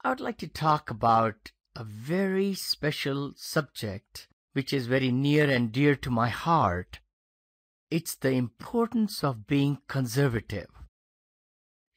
I would like to talk about a very special subject which is very near and dear to my heart. It's the importance of being conservative.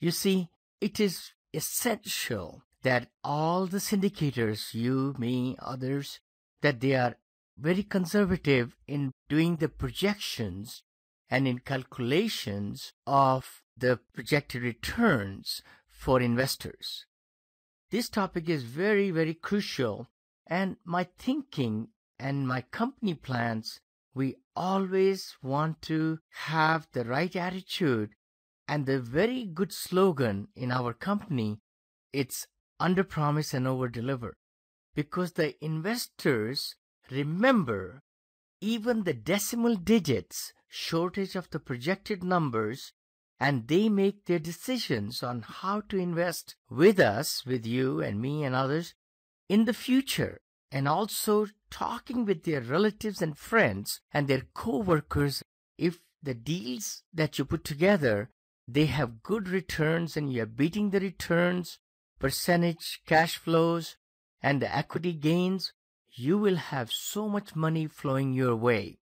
You see, it is essential that all the syndicators, you, me, others, that they are very conservative in doing the projections and in calculations of the projected returns for investors. This topic is very, very crucial, and my thinking and my company plans, we always want to have the right attitude, and the very good slogan in our company, it's under promise and over deliver, because the investors remember even the decimal digits shortage of the projected numbers, and they make their decisions on how to invest with us, with you and me and others in the future, and also talking with their relatives and friends and their co-workers. If the deals that you put together, they have good returns and you're beating the returns, percentage, cash flows, and the equity gains, you will have so much money flowing your way.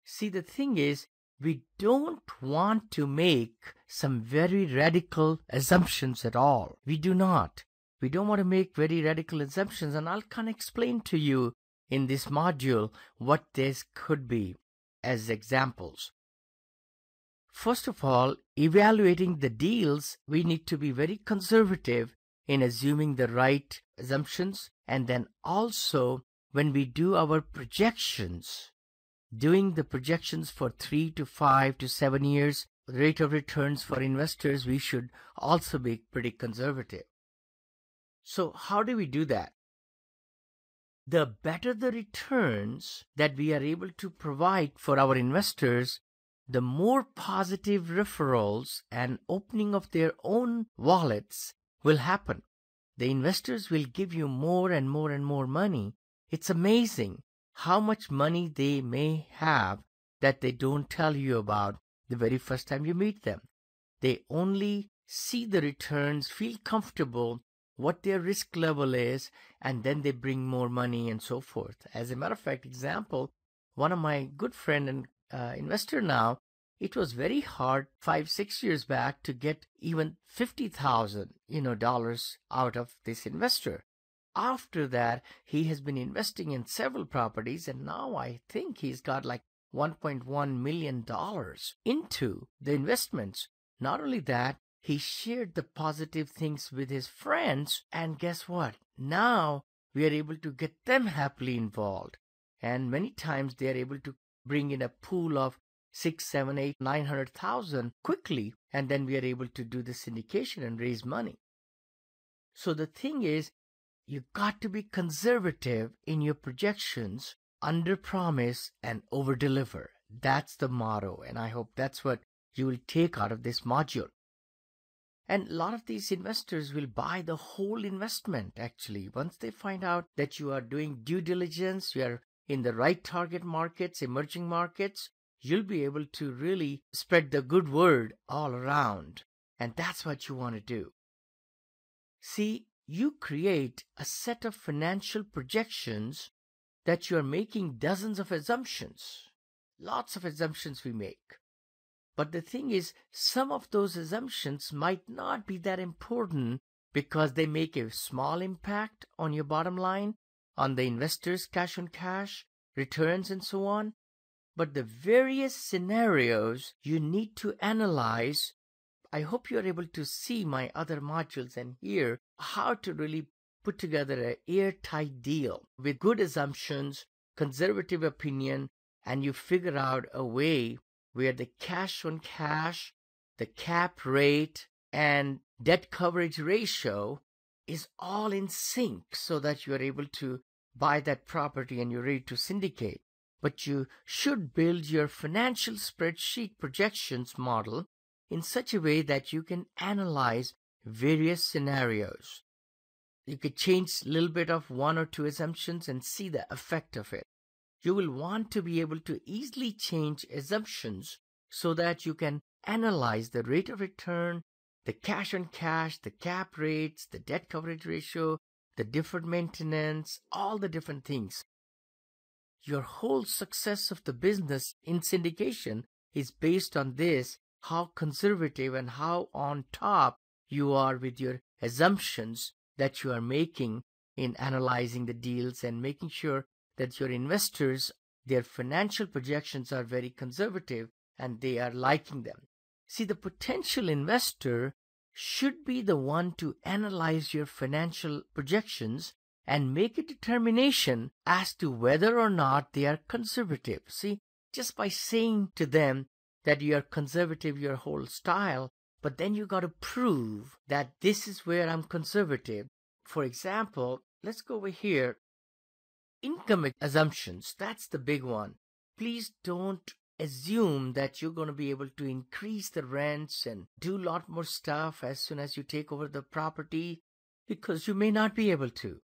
See, the thing is, we don't want to make some very radical assumptions at all. We do not. We don't want to make very radical assumptions, and I'll kind of explain to you in this module what this could be as examples. First of all, evaluating the deals, we need to be very conservative in assuming the right assumptions, and then also when we do our projections, doing the projections for 3 to 5 to 7 years, rate of returns for investors, we should also be pretty conservative. So how do we do that? The better the returns that we are able to provide for our investors, the more positive referrals and opening of their own wallets will happen. The investors will give you more and more and more money. It's amazing how much money they may have that they don't tell you about the very first time you meet them. They only see the returns, feel comfortable, what their risk level is, and then they bring more money and so forth. As a matter of fact, example, one of my good friend and investor now, it was very hard 5-6 years back to get even $50,000 out of this investor. After that, he has been investing in several properties, and now I think he's got like $1.1 million into the investments. Not only that, he shared the positive things with his friends, and guess what? Now we are able to get them happily involved, and many times they are able to bring in a pool of 6, 7, 8, 900,000 quickly, and then we are able to do the syndication and raise money. So the thing is, you got to be conservative in your projections, under promise and over deliver. That's the motto, and I hope that's what you will take out of this module. And a lot of these investors will buy the whole investment actually. Once they find out that you are doing due diligence, you are in the right target markets, emerging markets, you'll be able to really spread the good word all around. And that's what you want to do. See, you create a set of financial projections that you are making dozens of assumptions. Lots of assumptions we make. But the thing is, some of those assumptions might not be that important because they make a small impact on your bottom line, on the investors' cash on cash, returns and so on. But the various scenarios you need to analyze. I hope you are able to see my other modules and hear how to really put together an airtight deal with good assumptions, conservative opinion, and you figure out a way where the cash on cash, the cap rate, and debt coverage ratio is all in sync so that you are able to buy that property and you're ready to syndicate. But you should build your financial spreadsheet projections model in such a way that you can analyze various scenarios. You could change a little bit of one or two assumptions and see the effect of it. You will want to be able to easily change assumptions so that you can analyze the rate of return the cash on cash, the cap rates, the debt coverage ratio, the deferred maintenance, all the different things. Your whole success of the business in syndication is based on this, how conservative and how on top you are with your assumptions that you are making in analyzing the deals and making sure that your investors, their financial projections are very conservative and they are liking them. See, the potential investor should be the one to analyze your financial projections and make a determination as to whether or not they are conservative. See, just by saying to them that you are conservative your whole style, but then you got to prove that this is where I'm conservative. For example, let's go over here. Income assumptions, that's the big one. Please don't assume that you're going to be able to increase the rents and do a lot more stuff as soon as you take over the property, because you may not be able to.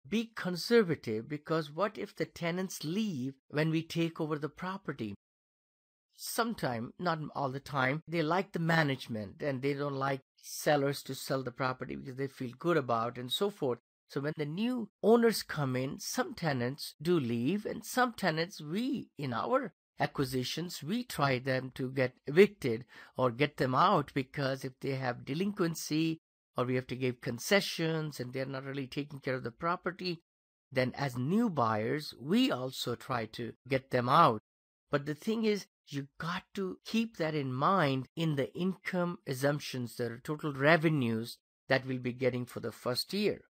Be conservative, because what if the tenants leave when we take over the property? Sometime, not all the time, they like the management and they don't like sellers to sell the property because they feel good about it and so forth. So when the new owners come in, some tenants do leave, and some tenants, in our acquisitions, we try them to get evicted or get them out, because if they have delinquency or we have to give concessions and they're not really taking care of the property, then as new buyers, we also try to get them out. But the thing is, you got to keep that in mind in the income assumptions, the total revenues that we'll be getting for the first year.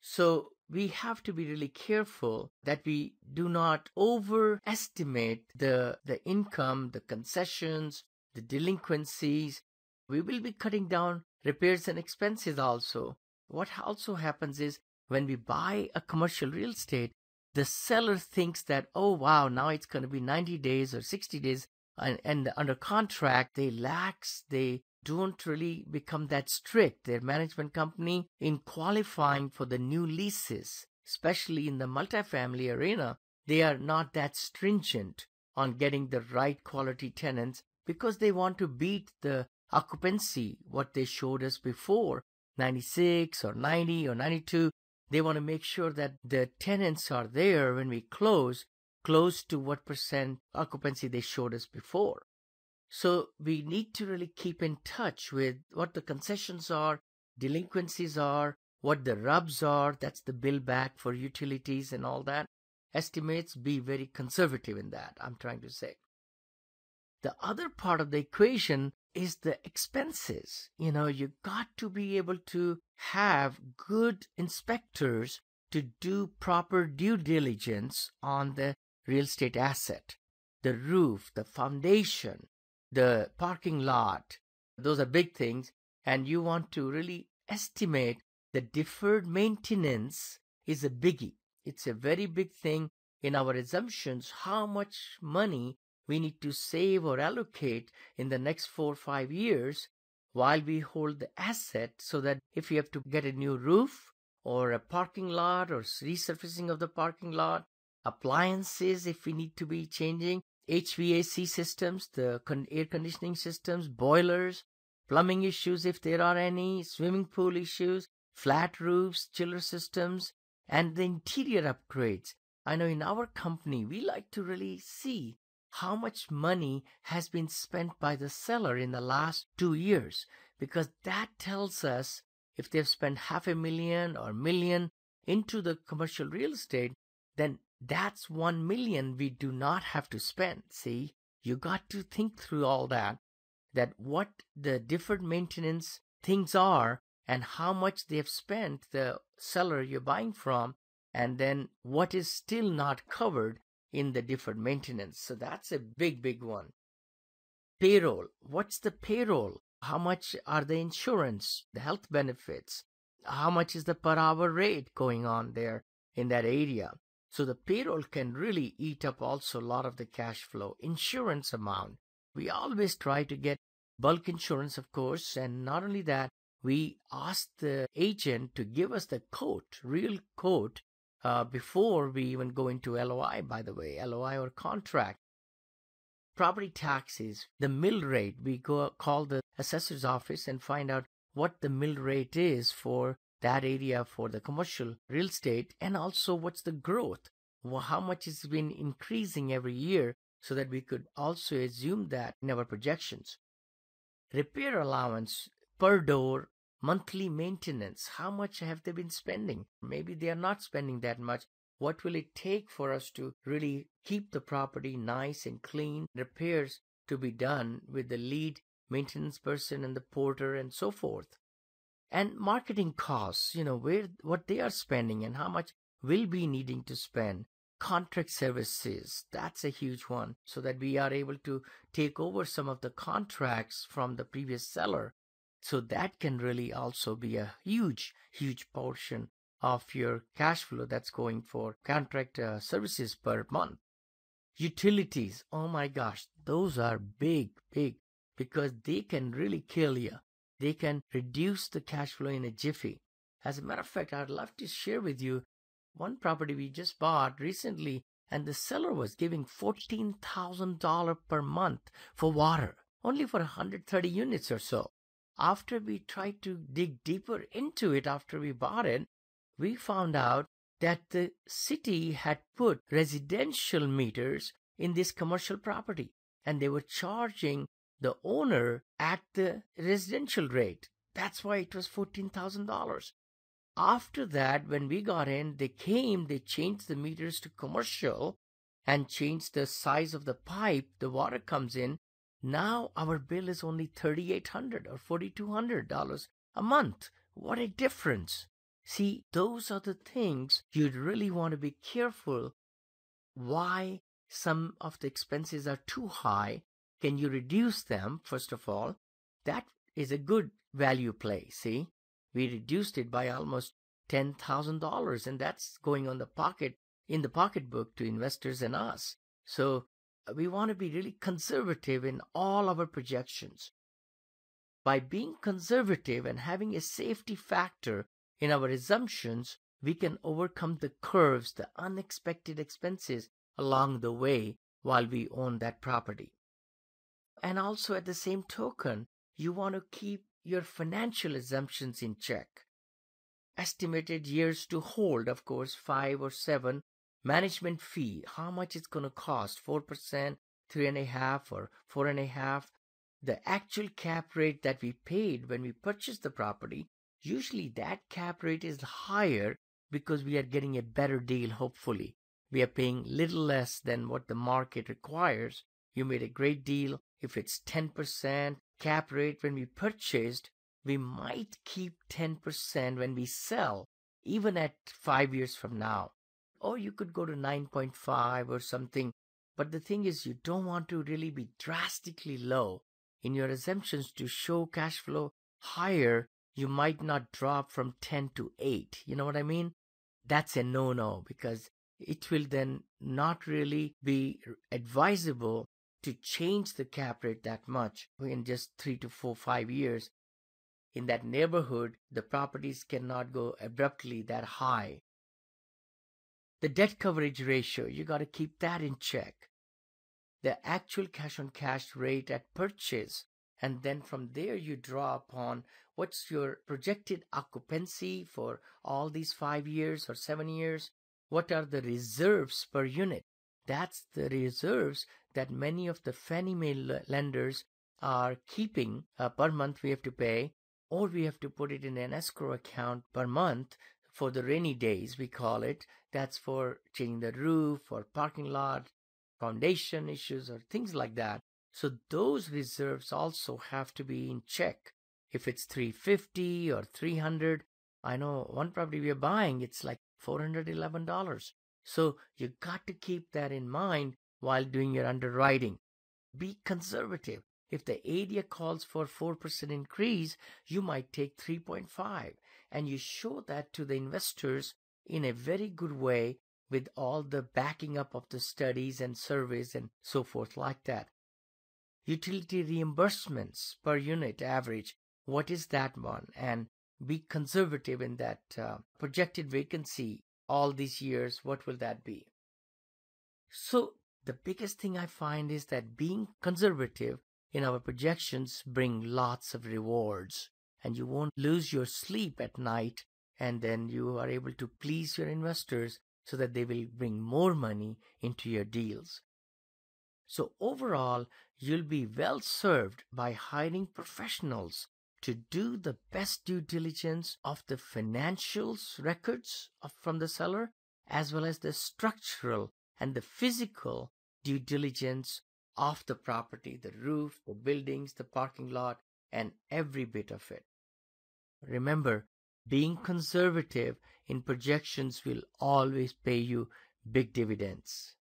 So we have to be really careful that we do not overestimate the income, the concessions, the delinquencies. We will be cutting down repairs and expenses also. What also happens is, when we buy a commercial real estate, the seller thinks that, oh wow, now it's going to be 90 days or 60 days, and under contract they lax, they don't really become that strict, their management company, in qualifying for the new leases, especially in the multifamily arena. They are not that stringent on getting the right quality tenants, because they want to beat the occupancy, what they showed us before, 96 or 90 or 92. They want to make sure that the tenants are there when we close to what percent occupancy they showed us before. So we need to really keep in touch with what the concessions are, delinquencies are, what the rubs are, that's the bill back for utilities and all that. Estimates, be very conservative in that, I'm trying to say. The other part of the equation is the expenses. You got to be able to have good inspectors to do proper due diligence on the real estate asset, the roof, the foundation, the parking lot. Those are big things, and you want to really estimate the deferred maintenance is a biggie. It's a very big thing in our assumptions, how much money we need to save or allocate in the next 4 or 5 years while we hold the asset, so that if you have to get a new roof or a parking lot or resurfacing of the parking lot, appliances if we need to be changing, HVAC systems, the air conditioning systems, boilers, plumbing issues if there are any, swimming pool issues, flat roofs, chiller systems, and the interior upgrades. I know in our company, we like to really see how much money has been spent by the seller in the last 2 years, because that tells us if they've spent $500,000 or $1 million into the commercial real estate, then that's $1 million we do not have to spend. See, you got to think through all that what the deferred maintenance things are and how much they have spent, the seller you're buying from, and then what is still not covered in the deferred maintenance. So that's a big, big one. Payroll. What's the payroll? How much are the insurance, the health benefits? How much is the per hour rate going on there in that area? So the payroll can really eat up also a lot of the cash flow. Insurance amount. We always try to get bulk insurance, of course, and not only that, we ask the agent to give us the quote, real quote, before we even go into LOI, by the way, LOI or contract. property taxes, the mill rate. We go call the assessor's office and find out what the mill rate is for that area for the commercial real estate, and also what's the growth, how much it's been increasing every year, so that we could also assume that in our projections. Repair allowance per door, monthly maintenance, how much have they been spending? Maybe they are not spending that much. What will it take for us to really keep the property nice and clean? Repairs to be done with the lead maintenance person and the porter and so forth. And marketing costs, what they are spending and how much will be needing to spend. Contract services, that's a huge one, so that we are able to take over some of the contracts from the previous seller. So that can really also be a huge portion of your cash flow that's going for contract services per month. Utilities, oh my gosh, those are big, because they can really kill you. They can reduce the cash flow in a jiffy. As a matter of fact, I'd love to share with you one property we just bought recently, and the seller was giving $14,000 per month for water, only for 130 units or so. After we tried to dig deeper into it after we bought it, we found out that the city had put residential meters in this commercial property, and they were charging the owner at the residential rate. That's why it was $14,000. After that, when we got in, they changed the meters to commercial and changed the size of the pipe the water comes in. Now our bill is only $3,800 or $4,200 a month. What a difference. See, those are the things you'd really want to be careful. Why some of the expenses are too high. Can you reduce them, first of all? That is a good value play, see? We reduced it by almost $10,000, and that's going in the pocketbook to investors and us. So we want to be really conservative in all our projections. By being conservative and having a safety factor in our assumptions, we can overcome the curves, the unexpected expenses along the way while we own that property. And also at the same token, you want to keep your financial assumptions in check. Estimated years to hold, of course, 5 or 7. Management fee, how much it's going to cost, 4%, 3.5%, or 4.5%. The actual cap rate that we paid when we purchased the property, usually that cap rate is higher because we are getting a better deal, hopefully. We are paying little less than what the market requires. You made a great deal. If it's 10% cap rate when we purchased, we might keep 10% when we sell, even at 5 years from now. Or you could go to 9.5 or something. But the thing is, you don't want to really be drastically low in your assumptions to show cash flow higher. You might not drop from 10 to 8. You know what I mean? That's a no-no, because it will then not really be advisable to change the cap rate that much in just 3 to 4, 5 years. In that neighborhood, the properties cannot go abruptly that high. The debt coverage ratio, you got to keep that in check. The actual cash on cash rate at purchase, and then from there you draw upon what's your projected occupancy for all these 5 years or 7 years. What are the reserves per unit? That's the reserves that many of the Fannie Mae lenders are keeping per month we have to pay, or we have to put it in an escrow account per month for the rainy days, we call it. That's for changing the roof or parking lot, foundation issues or things like that. So those reserves also have to be in check. If it's $350 or $300, I know one property we are buying, it's like $411. So you got to keep that in mind while doing your underwriting. Be conservative. If the area calls for 4% increase, you might take 3.5, and you show that to the investors in a very good way with all the backing up of the studies and surveys and so forth like that. Utility reimbursements per unit average, what is that one? And be conservative in that projected vacancy all these years, what will that be? So the biggest thing I find is that being conservative in our projections bring lots of rewards, and you won't lose your sleep at night, and then you are able to please your investors so that they will bring more money into your deals. So overall, you'll be well served by hiring professionals to do the best due diligence of the financials records from the seller, as well as the structural and the physical due diligence of the property, the roof, the buildings, the parking lot, and every bit of it. Remember, being conservative in projections will always pay you big dividends.